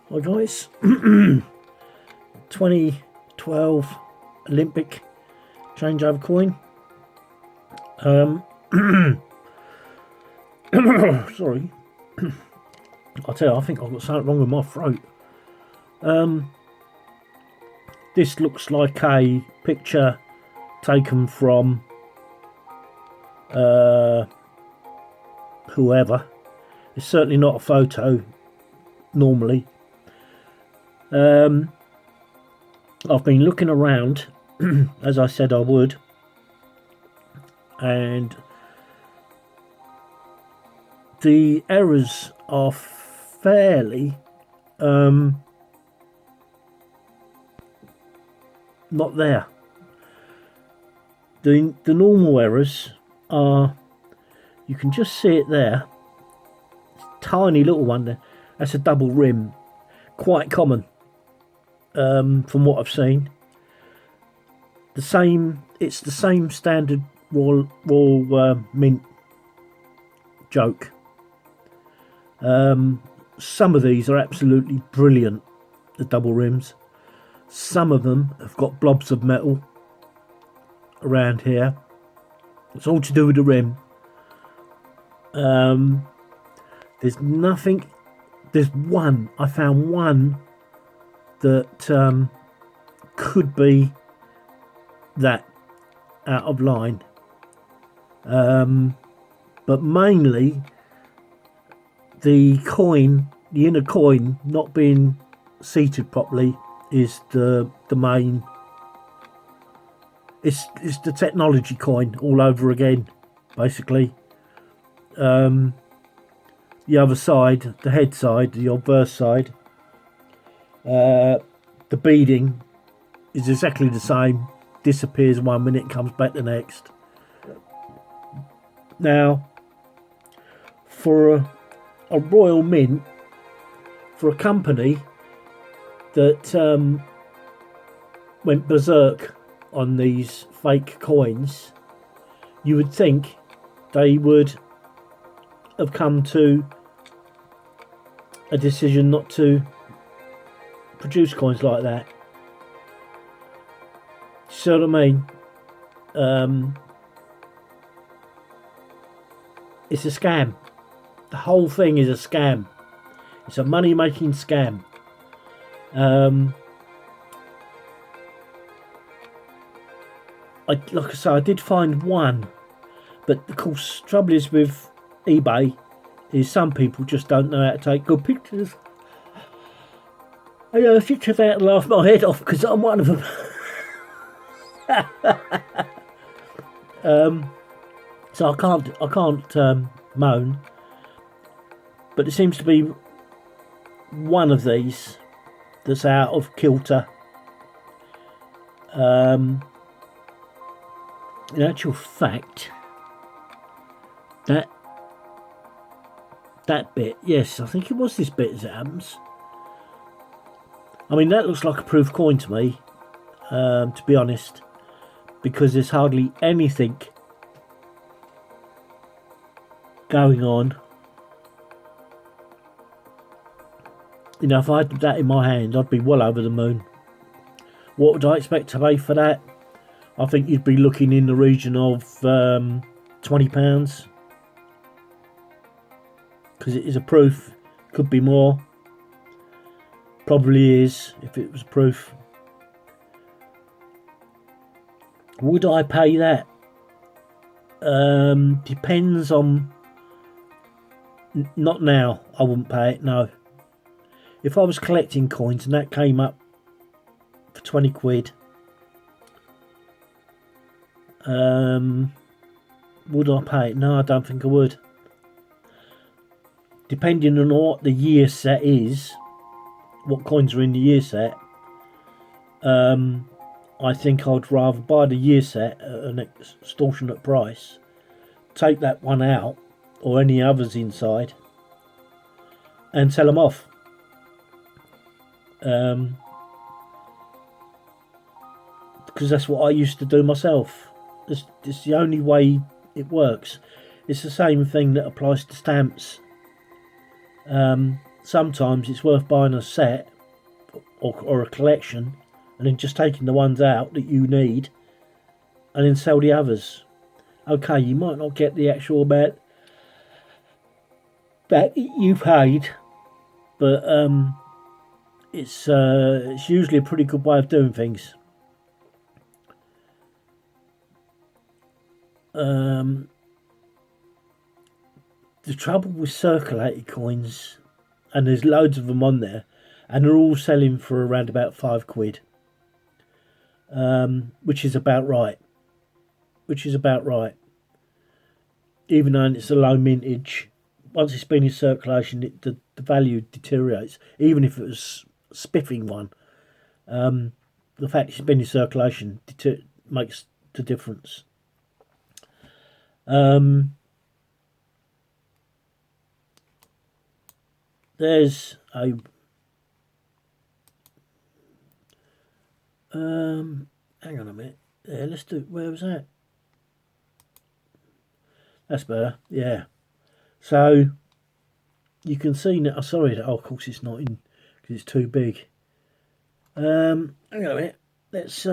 Hi guys, 2012 Olympic changeover coin. Sorry, I tell you, I think I've got something wrong with my throat. This looks like a picture taken from whoever. It's certainly not a photo normally. I've been looking around, as I said I would, and the errors are fairly not there. The normal errors are, you can just see it there, tiny little one there. That's a double rim, quite common from what I've seen. It's the same standard Royal Mint joke. Some of these are absolutely brilliant, the double rims. Some of them have got blobs of metal around here. It's all to do with the rim. There's nothing. There's one. I found one that could be that out of line. But mainly the coin, the inner coin, not being seated properly is the main. It's the technology coin all over again, basically. The other side, the head side, the obverse side, the beading is exactly the same. Disappears one minute, comes back the next. Now, for a Royal Mint, for a company that went berserk on these fake coins, you would think they would have come to a decision not to produce coins like that. See what I mean? It's a scam. The whole thing is a scam. It's a money-making scam. Like I say, I did find one, but of course, trouble is with eBay is some people just don't know how to take good pictures. I know a picture about to laugh my head off because I'm one of them. So I can't moan, but it seems to be one of these that's out of kilter. In actual fact, that bit, yes, I think it was this bit as it happens. I mean, that looks like a proof coin to me, to be honest, because there's hardly anything going on. You know, if I had that in my hand, I'd be well over the moon. What would I expect to pay for that? I think you'd be looking in the region of £20, because it is a proof. Could be more. Probably is, if it was proof. Would I pay that? Depends on. Not now. I wouldn't pay it. No. If I was collecting coins and that came up for 20 quid, would I pay it? No, I don't think I would. Depending on what the year set is, what coins are in the year set, I think I'd rather buy the year set at an extortionate price, take that one out, or any others inside, and sell them off. Because that's what I used to do myself. It's the only way it works. It's the same thing that applies to stamps. sometimes it's worth buying a set or a collection and then just taking the ones out that you need and then sell the others. Okay, you might not get the actual amount that you paid, but it's usually a pretty good way of doing things. The trouble with circulated coins, and there's loads of them on there, and they're all selling for around about £5, which is about right. Even though it's a low mintage, once it's been in circulation, the value deteriorates. Even if it was a spiffing one, the fact it's been in circulation makes the difference. There's a hang on a minute. Yeah, let's do. Where was that? That's better. Yeah. So you can see now. Oh, sorry. Oh, of course it's not in because it's too big. Hang on a minute. Let's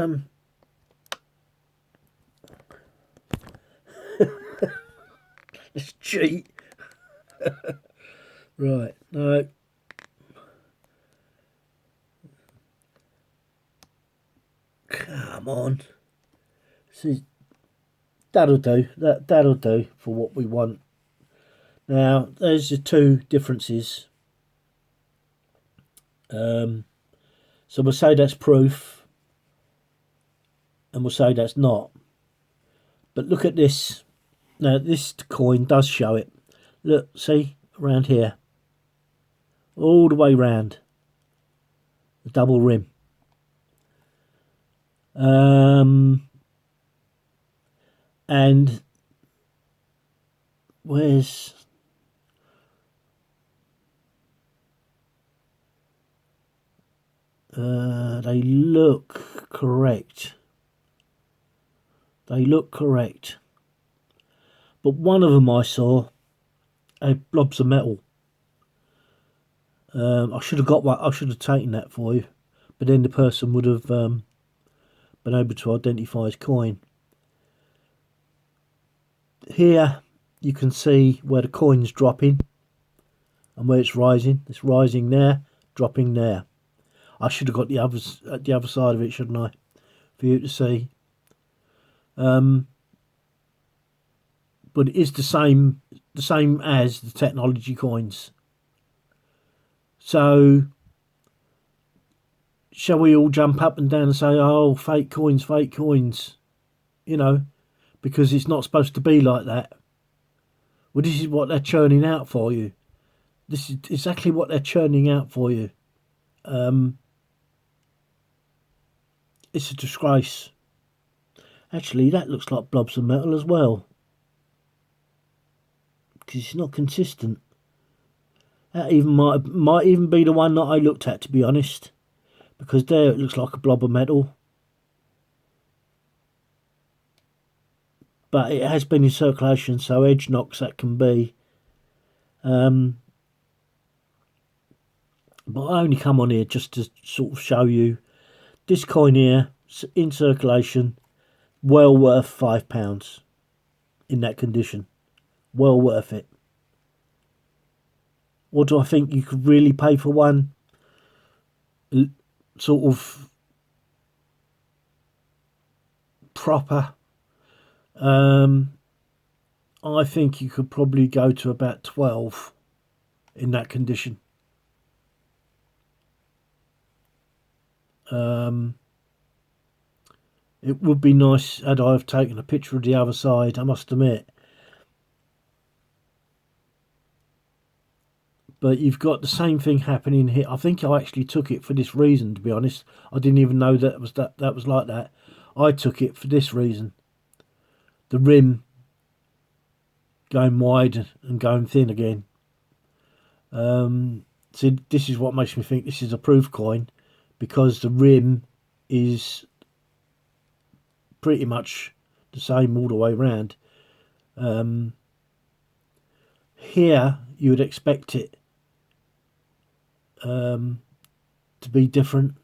let's cheat. Right. No. Come on. See, that'll do. That'll do for what we want. Now, there's the two differences. So we'll say that's proof, and we'll say that's not. But look at this. Now, this coin does show it. Look, see, around here. All the way round. The double rim. And where's they look correct. They look correct. But one of them I saw had blobs of metal. I should have got one. I should have taken that for you, but then the person would have been able to identify his coin. Here you can see where the coin's dropping and where it's rising. It's rising there, dropping there. I should have got the other side of it, shouldn't I, for you to see. But it is the same as the technology coins. So shall we all jump up and down and say, oh, fake coins, you know, because it's not supposed to be like that? Well, this is what they're churning out for you. This is exactly what they're churning out for you. It's a disgrace. Actually, that looks like blobs of metal as well, because it's not consistent. That even might even be the one that I looked at, to be honest, because there it looks like a blob of metal. But it has been in circulation, so edge knocks that can be. But I only come on here just to sort of show you this coin here in circulation, well worth £5 in that condition. Well worth it. What do I think you could really pay for one? Sort of proper. I think you could probably go to about 12 in that condition. It would be nice had I have taken a picture of the other side, I must admit. But you've got the same thing happening here. I think I actually took it for this reason, to be honest. I didn't even know that was like that. I took it for this reason. The rim going wide and going thin again. So this is what makes me think this is a proof coin, because the rim is pretty much the same all the way around. Here you would expect it to be different,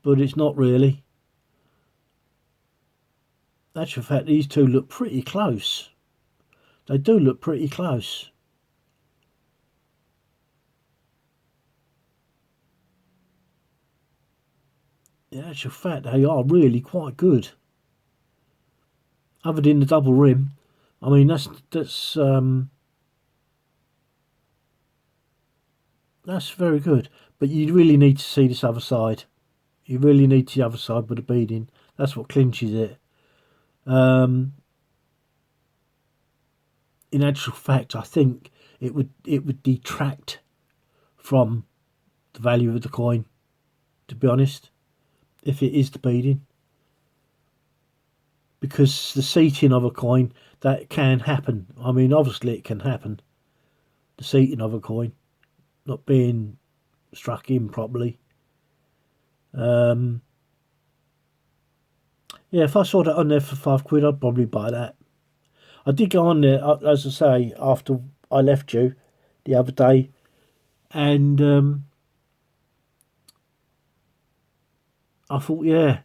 but it's not really. In actual fact, these two look pretty close. They do look pretty close. In actual fact, they are really quite good. Other than the double rim, I mean that's very good. But you really need to see this other side. You really need the other side with the beading. That's what clinches it. In actual fact, I think it would detract from the value of the coin, to be honest, if it is the beading. Because the seating of a coin, that can happen. I mean, obviously it can happen. The seating of a coin not being struck in properly. Yeah, if I saw that on there for £5, I'd probably buy that. I did go on there, as I say, after I left you the other day, and I thought, yeah.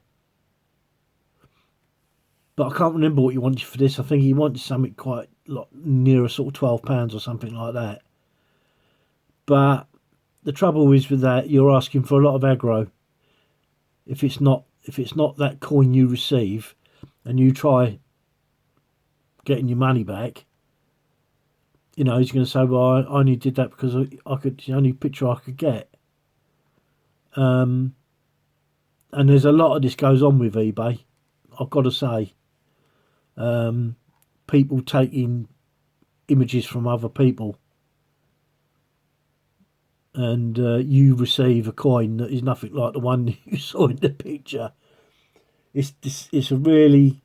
But I can't remember what you wanted for this. I think he wanted something quite nearer sort of £12 or something like that. But the trouble is with that, you're asking for a lot of aggro. If it's not that coin you receive, and you try getting your money back, you know, he's going to say, well, I only did that because I could, the only picture I could get. And there's a lot of this goes on with eBay, I've got to say. People taking images from other people, and you receive a coin that is nothing like the one you saw in the picture. It's a really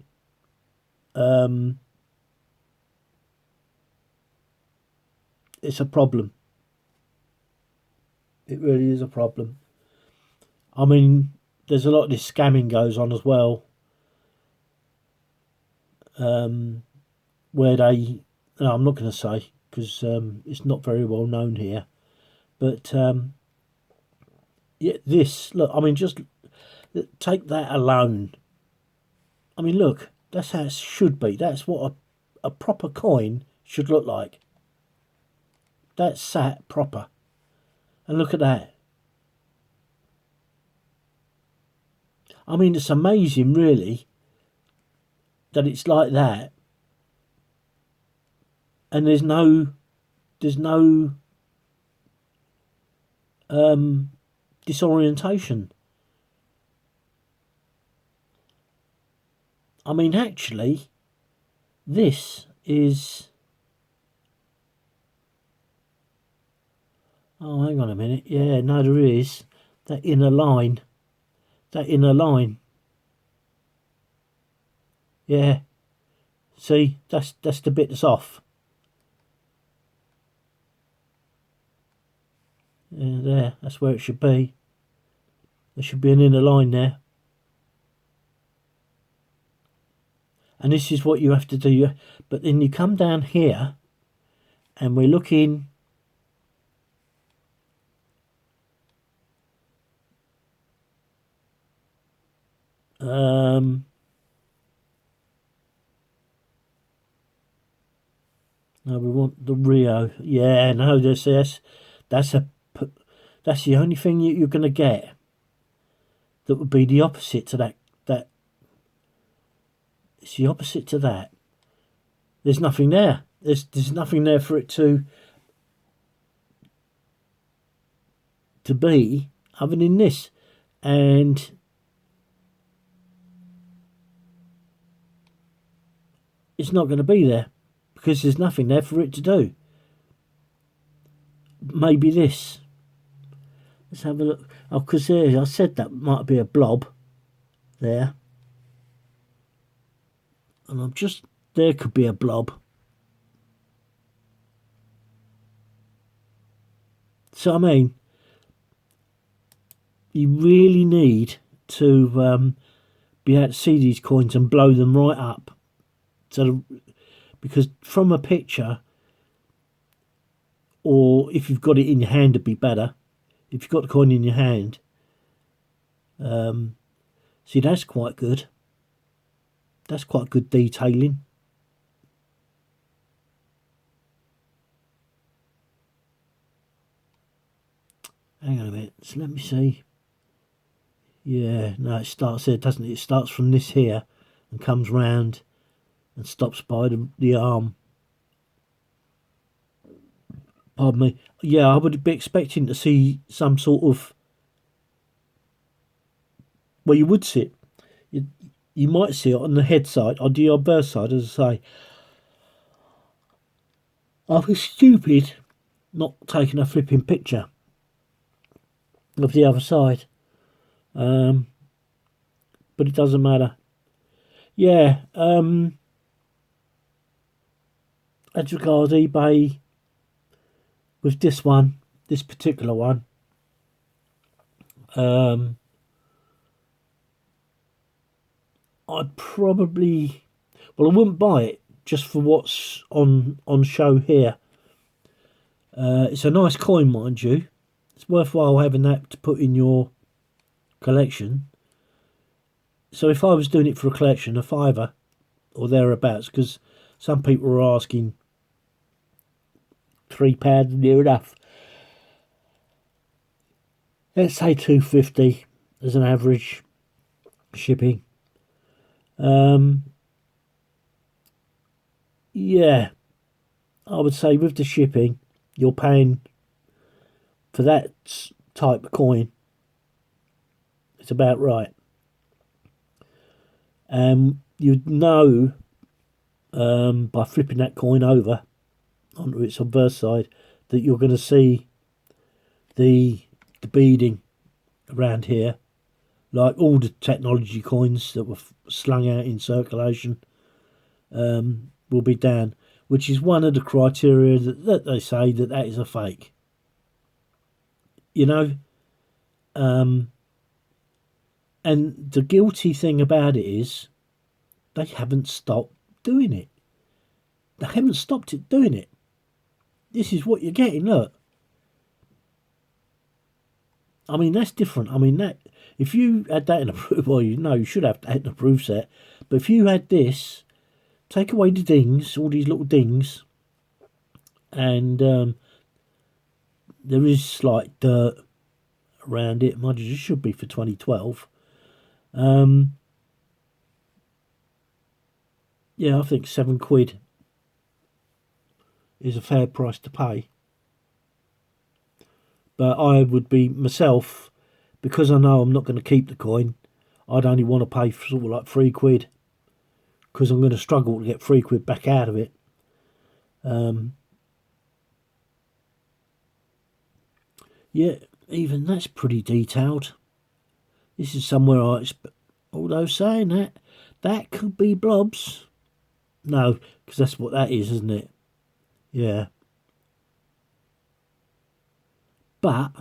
it's a problem. It really is a problem. I mean, there's a lot of this scamming goes on as well, where they, no, I'm not going to say because it's not very well known here, but yeah, this, look, I mean, just take that alone. I mean, look, that's how it should be. That's what a proper coin should look like. That's sat proper. And look at that. I mean, it's amazing, really, that it's like that. And there's no disorientation. I mean, actually, this is... Oh, hang on a minute. Yeah, no, there is. That inner line. That inner line. Yeah. See, that's the bit that's off. Yeah, there. That's where it should be. There should be an inner line there. And this is what you have to do. But then you come down here, and we're looking... no, we want the Rio. Yeah, no, that's the only thing you're going to get that would be the opposite to that. It's the opposite to that. There's nothing there. There's nothing there for it to be other than this, and it's not going to be there because there's nothing there for it to do. Maybe this. Let's have a look. Oh, because there, I said that might be a blob there. And I'm just... There could be a blob. So, I mean, you really need to be able to see these coins and blow them right up. So, because from a picture, or if you've got it in your hand, it'd be better. If you've got the coin in your hand, see, that's quite good. That's quite good detailing. Hang on a minute, so let me see. Yeah, no, it starts there, doesn't it? It starts from this here and comes round and stops by the arm. Pardon me. Yeah, I would be expecting to see some sort of... Well, you would see it. You might see it on the head side, on the obverse side, as I say. I was stupid not taking a flipping picture of the other side. But it doesn't matter. Yeah, as regards eBay, with this one, this particular one, I'd probably... Well, I wouldn't buy it just for what's on show here. It's a nice coin, mind you. It's worthwhile having that to put in your collection. So if I was doing it for a collection, a fiver or thereabouts, because some people are asking £3 near enough. Let's say £2.50 as an average shipping. Yeah, I would say with the shipping, you're paying for that type of coin. It's about right. You'd know by flipping that coin over onto its obverse side that you're going to see the beading around here, like all the technology coins that were slung out in circulation, will be down, which is one of the criteria that they say that is a fake. You know, and the guilty thing about it is they haven't stopped doing it. They haven't stopped it doing it. This is what you're getting, look. I mean, that's different. I mean, that if you had that in a proof, well, you should have that in a proof set. But if you had this, take away the dings, all these little dings, and there is slight dirt around it. Mind you, it should be for 2012. Yeah, I think £7 is a fair price to pay. But I would be myself, because I know I'm not going to keep the coin, I'd only want to pay for sort of like £3, because I'm going to struggle to get £3 back out of it. Yeah, even that's pretty detailed. This is somewhere although saying that could be blobs. No, because that's what that is, isn't it? Yeah. But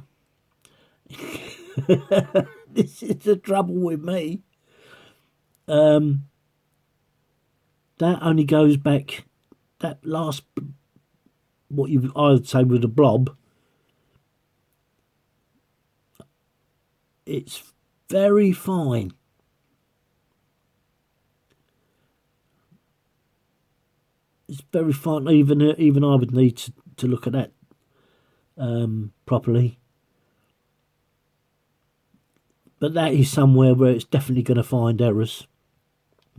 this is the trouble with me. That only goes back, that last, what I would say with a blob, it's very fine. It's very fine. Even I would need to look at that properly. But that is somewhere where it's definitely going to find errors.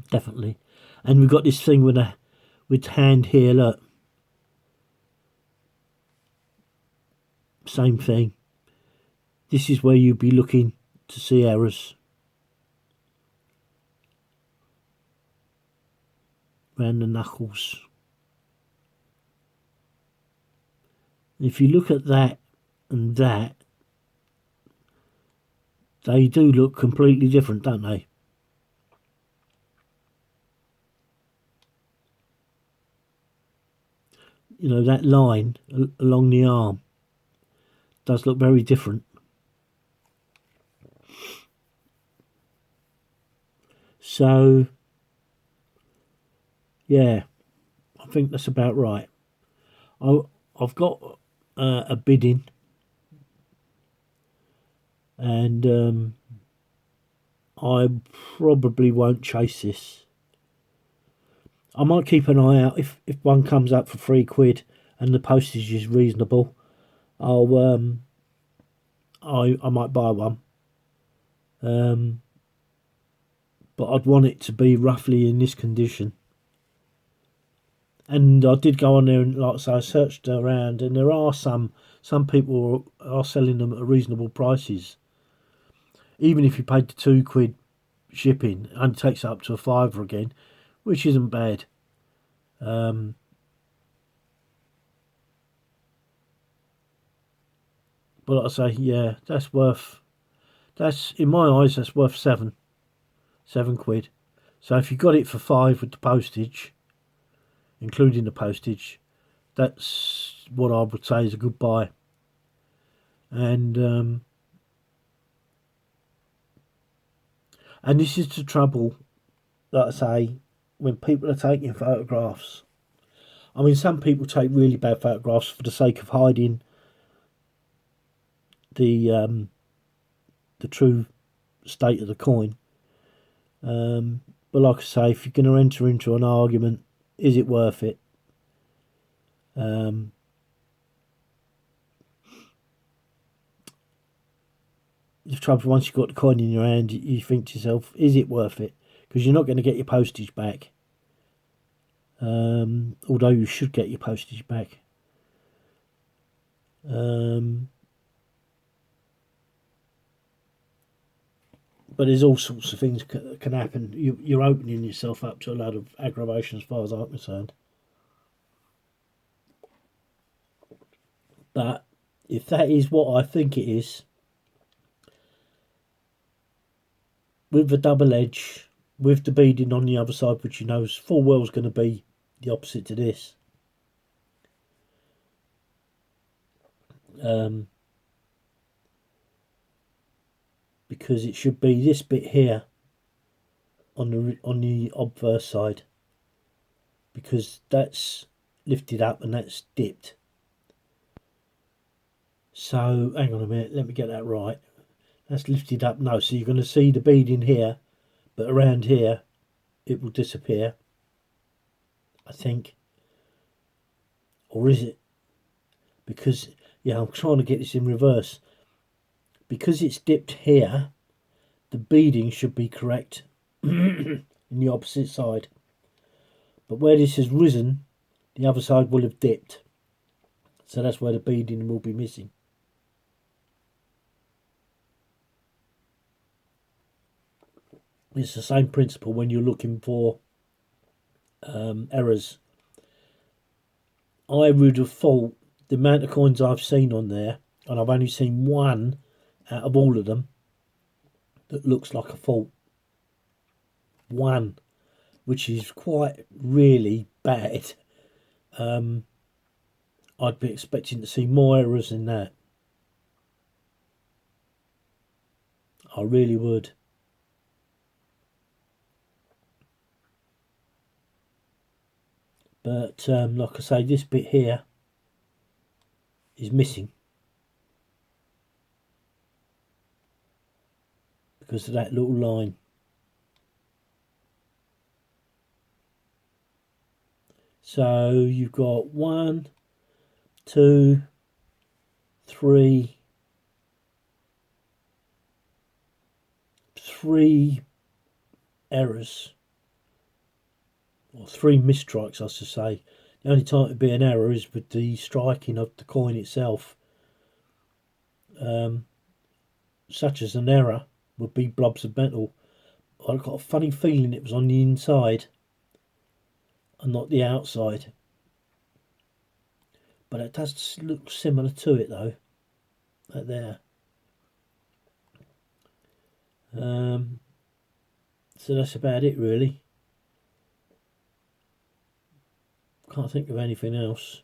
Definitely. And we've got this thing with hand here, look. Same thing. This is where you'd be looking to see errors. Around the knuckles. If you look at that and that, they do look completely different, don't they? You know, that line along the arm does look very different. So, yeah, I think that's about right. I've got a bidding, and I probably won't chase this. I might keep an eye out if one comes up for £3 and the postage is reasonable. I might buy one. But I'd want it to be roughly in this condition. And I did go on there and, like I say, I searched around, and there are some people are selling them at reasonable prices. Even if you paid the £2 shipping, it only takes up to a £5 again, which isn't bad. But like I say, yeah, that's in my eyes, that's worth £7. So if you got it for 5 with the postage, including the postage, that's what I would say is a good buy. And this is the trouble, like I say, when people are taking photographs. I mean, some people take really bad photographs for the sake of hiding the true state of the coin. But like I say, if you're going to enter into an argument, is it worth it? The trouble, once you've got the coin in your hand, you think to yourself, is it worth it? Because you're not going to get your postage back. Although you should get your postage back. But there's all sorts of things that can happen. You're opening yourself up to a lot of aggravation as far as I'm concerned. But if that is what I think it is, with the double edge, with the beading on the other side, which you know is full well is going to be the opposite to this, because it should be this bit here on the obverse side, because that's lifted up and that's dipped. So hang on a minute, let me get that right. That's lifted up, no, so you're going to see the beading here, but around here it will disappear, I think. Or is it? Because, yeah, I'm trying to get this in reverse. Because it's dipped here, the beading should be correct in the opposite side. But where this has risen, the other side will have dipped. So that's where the beading will be missing. It's the same principle when you're looking for errors. I would have thought the amount of coins I've seen on there, and I've only seen one out of all of them that looks like a fault. One, which is quite really bad. I'd be expecting to see more errors than that. I really would. But like I say, this bit here is missing because of that little line. So you've got 1, 2, 3 errors, or 3 mistrikes, I should say. The only time it'd be an error is with the striking of the coin itself. Such as an error would be blobs of metal. I've got a funny feeling it was on the inside and not the outside. But it does look similar to it though, right there. So that's about it really. Can't think of anything else.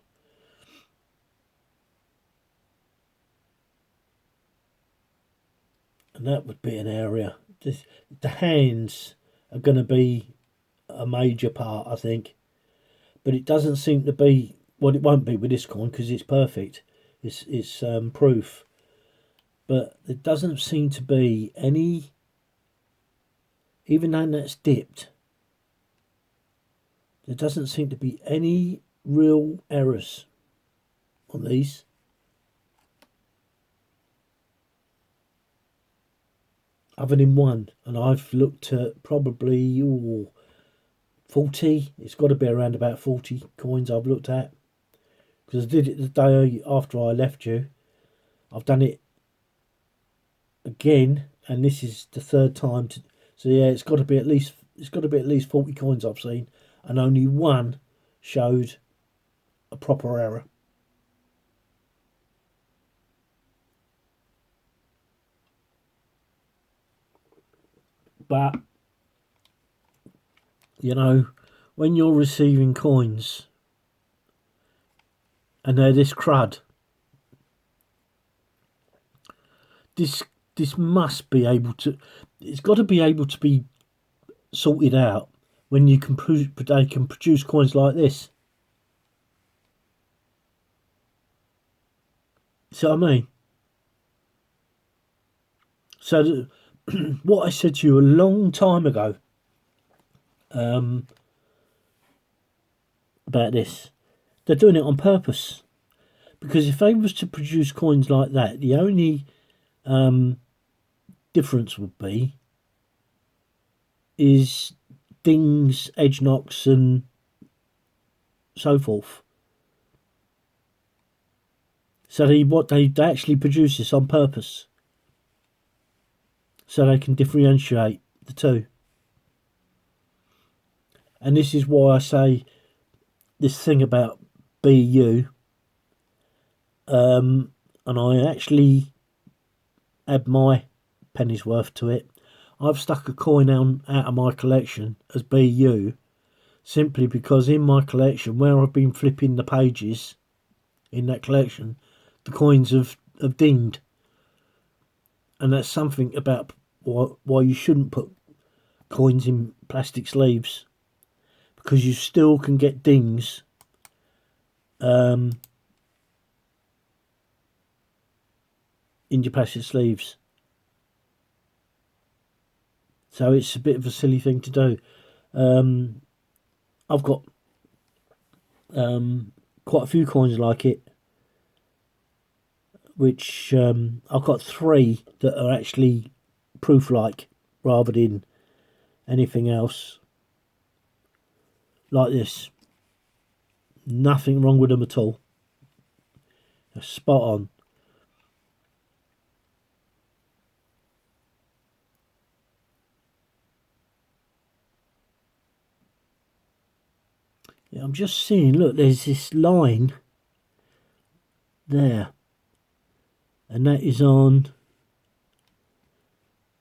And that would be an area. The hands are going to be a major part, I think. But it doesn't seem to be, well, it won't be with this coin because it's perfect. It's proof, but there doesn't seem to be any, even though that's dipped, there doesn't seem to be any real errors on these. Other than one, and I've looked at probably 40. It's got to be around about 40 coins I've looked at, because I did it the day after I left you. I've done it again, and this is the third time. So yeah, it's got to be at least 40 coins I've seen, and only one showed a proper error. But you know, when you're receiving coins and they're this crud, this must be able to. It's got to be able to be sorted out when you can they can produce coins like this. See what I mean? So what I said to you a long time ago about this, they're doing it on purpose, because if they was to produce coins like that, the only difference would be is dings, edge knocks, and so forth. So they actually produce this on purpose, so they can differentiate the two. And this is why I say this thing about BU, and I actually add my penny's worth to it. I've stuck a coin out of my collection as BU, simply because in my collection, where I've been flipping the pages in that collection, the coins have dinged. And that's something about why you shouldn't put coins in plastic sleeves, because you still can get dings in your plastic sleeves. So it's a bit of a silly thing to do. I've got quite a few coins like it, which I've got 3 that are actually proof-like rather than anything else. Like this. Nothing wrong with them at all. They're spot on. Yeah, I'm just seeing, look, there's this line there, and that is on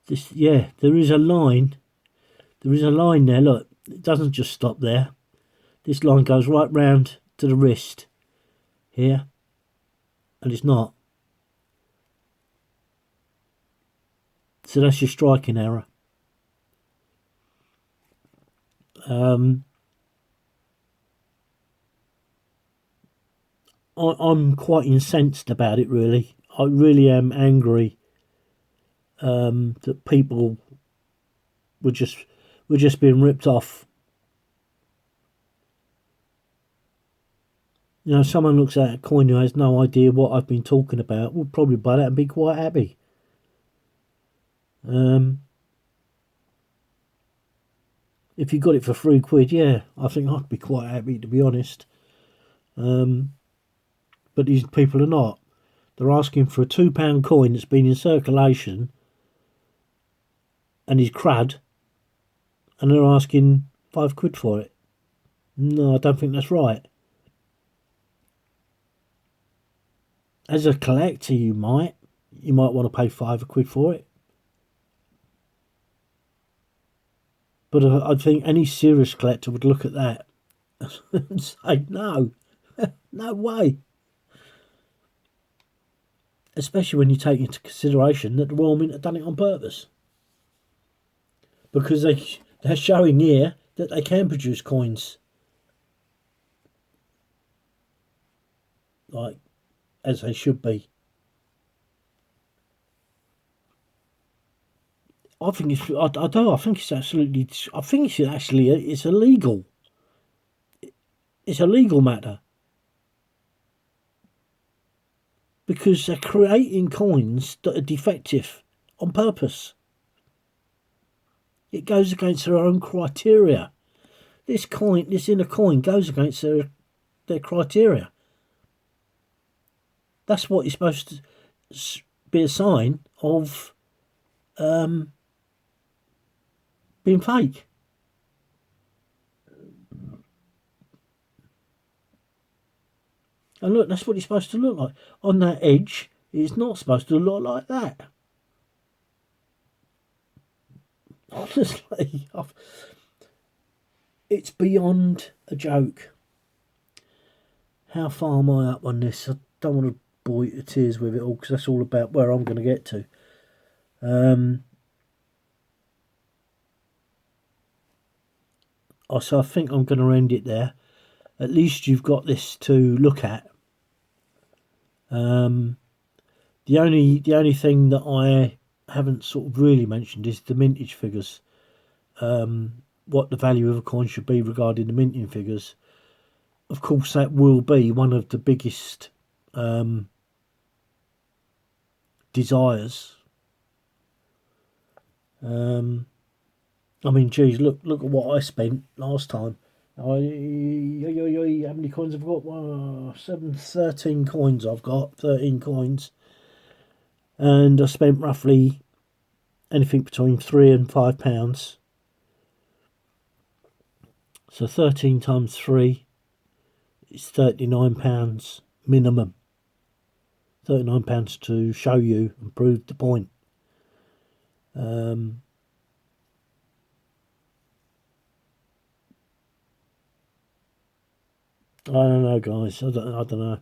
this. Yeah, there is a line there, look, it doesn't just stop there. This line goes right round to the wrist here, and it's not. So that's your striking error. I'm quite incensed about it, really. I really am angry that people were just being ripped off. You know, someone looks at a coin who has no idea what I've been talking about will probably buy that and be quite happy. If you got it for £3, yeah, I think I'd be quite happy, to be honest. But these people are not. They're asking for a £2 coin that's been in circulation and is crud, and they're asking £5 for it. No, I don't think that's right. As a collector, you might want to pay £5 for it. But I think any serious collector would look at that and say, no, no way. Especially when you take into consideration that the Royal Mint have done it on purpose. Because they're showing here that they can produce coins like as they should be. I think it's. I don't know. I think it's absolutely. I think it's actually. It's illegal. It's a legal matter because they're creating coins that are defective on purpose. It goes against their own criteria. This inner coin, goes against their criteria. That's what is supposed to be a sign of being fake. And look, that's what it's supposed to look like. On that edge, it's not supposed to look like that. Honestly, it's beyond a joke. How far am I up on this? I don't want to bore you to tears with it all because that's all about where I'm going to get to. So I think I'm going to end it there. At least you've got this to look at. The only thing that I haven't sort of really mentioned is the mintage figures. What the value of a coin should be regarding the minting figures. Of course, that will be one of the biggest desires. I mean, geez, look at what I spent last time. How many coins have I got? 13 coins I've got. 13 coins. And I spent roughly anything between £3 and £5. So 13 times 3 is £39 minimum. £39 to show you and prove the point. I don't know, guys. I don't know.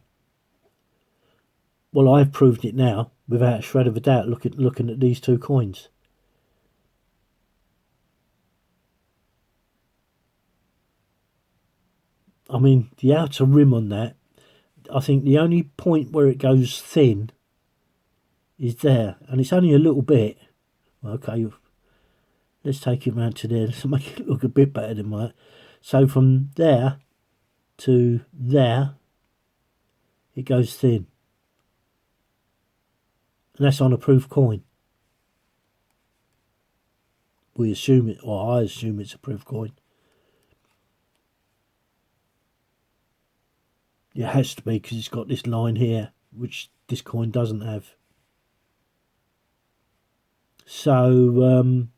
Well, I've proved it now without a shred of a doubt. Looking at these two coins. I mean, the outer rim on that. I think the only point where it goes thin is there, and it's only a little bit. Okay, let's take it round to there to make it look a bit better than that. So from there to there, it goes thin. And that's on a proof coin. We assume it, or I assume it's a proof coin. It has to be because it's got this line here, which this coin doesn't have. So,